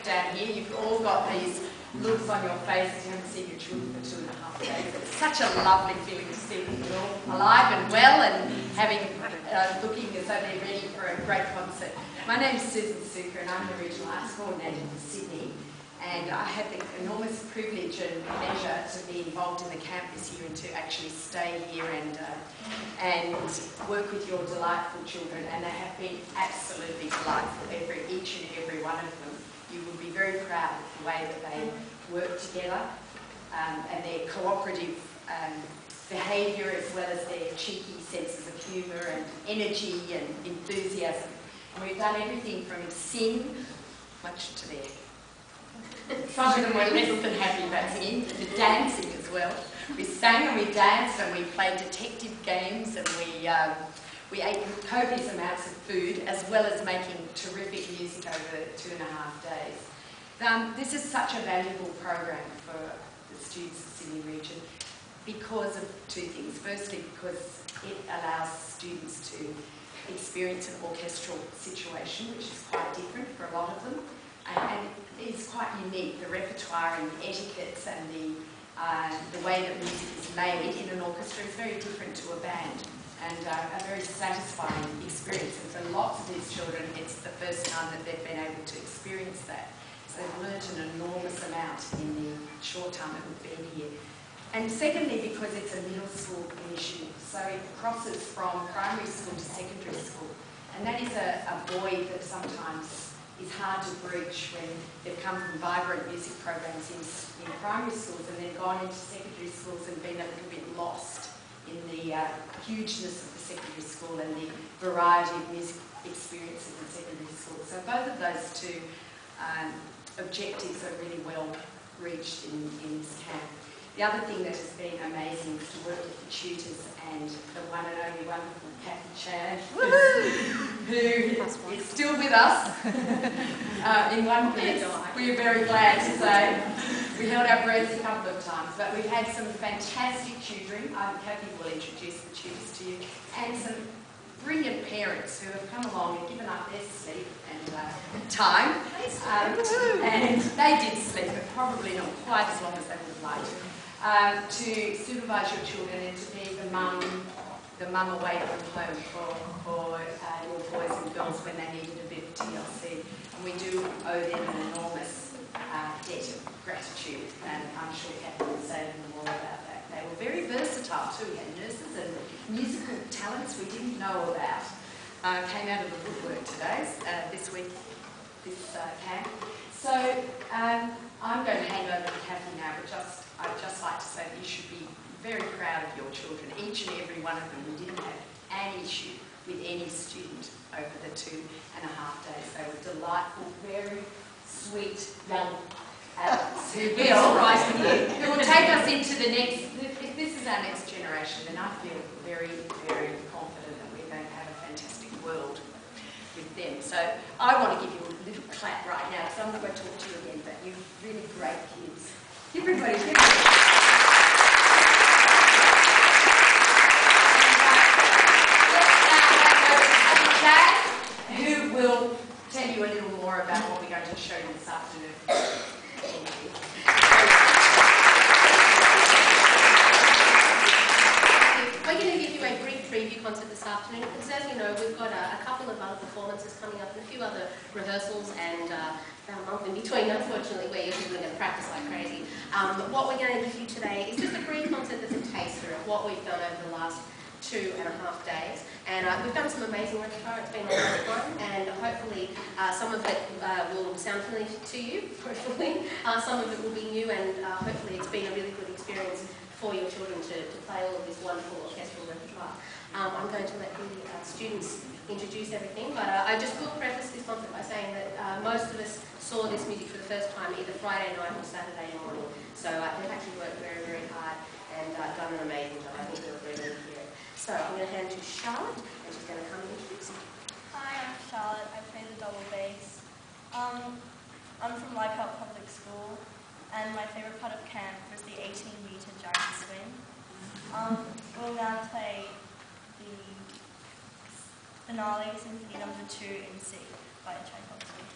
down here. You've all got these looks on your faces. You haven't seen your children for 2.5 days. It's such a lovely feeling to see them all alive and well and having, looking as though they're ready for a great concert. My name's Susan Suker and I'm the Regional Arts Coordinator for Sydney. And I had the enormous privilege and pleasure to be involved in the camp this year and to actually stay here and work with your delightful children. And they have been absolutely delightful, each and every one of them. You will be very proud of the way that they work together and their cooperative behaviour, as well as their cheeky senses of humour and energy and enthusiasm. And we've done everything from sing, much to their... Some of them were less than happy about singing, to dancing as well. We sang and we danced and we played detective games and we ate copious amounts of food, as well as making terrific music over 2.5 days. This is such a valuable program for the students of the Sydney region because of two things. Firstly, because it allows students to experience an orchestral situation, which is quite different for a lot of them. And it's quite unique. The repertoire and the etiquettes and the way that music is made in an orchestra is very different to a band, and a very satisfying experience. And for lots of these children, it's the first time that they've been able to experience that. So they've learnt an enormous amount in the short time that we've been here. And secondly, because it's a middle school initiative, so it crosses from primary school to secondary school. And that is a void that sometimes is hard to breach when they've come from vibrant music programs in primary schools and then gone into secondary schools and been a little bit lost in the hugeness of the secondary school and the variety of music experiences in secondary school. So both of those two objectives are really well reached in this camp. The other thing that has been amazing is to work with the tutors and the one and only wonderful Kathy Chan, who is still with us in one piece. We are very glad to say. We held our breaths a couple of times, but we've had some fantastic tutoring. Kathy will introduce the tutors to you, and some brilliant parents who have come along and given up their sleep and time. And they did sleep, but probably not quite as long as they would have liked to supervise your children and to be the mum away from home for your boys and girls when they needed a bit of TLC. And we do owe them an enormous debt of gratitude, and I'm sure Kathy will say more about that. They were very versatile too. We had nurses and musical talents we didn't know about. Came out of the woodwork today, this week, this camp. So I'm going to hand over to Kathy now, but I'd just like to say that you should be very proud of your children, each and every one of them. We didn't have an issue with any student over the 2.5 days. They were delightful, very sweet young adults who will take us into the next, if this is our next generation, then I feel very, very confident that we're going to have a fantastic world with them. So I want to give you a little clap right now, because I'm not going to talk to you again, but you're really great kids. Everybody, give it. Who will tell you a little more about what we're going to show you this afternoon. Thank you. We're going to give you a brief preview concert this afternoon because, as you know, we've got a couple of other performances coming up and a few other rehearsals and a month in between, unfortunately, where you're going to practice like crazy. But what we're going to give you today is just a brief concert that's a taster of what we've done over the last 2.5 days. And we've done some amazing repertoire. It's been a lot of fun, and hopefully some of it will sound familiar to you, hopefully. Some of it will be new, and hopefully it's been a really good experience for your children to play all of this wonderful orchestral repertoire. I'm going to let the students introduce everything, but I just will preface this concert by saying that most of us saw this music for the first time either Friday night or Saturday morning. So they've actually worked very, very hard and done an amazing job. I think they were really here. So I'm going to hand to Charlotte, and she's going to come and introduce you. Hi, I'm Charlotte. I play the double bass. I'm from Leichhardt Public School, and my favourite part of camp was the 18-metre giant swing. We'll now play the Finale Symphony No. 2 in C by Tchaikovsky.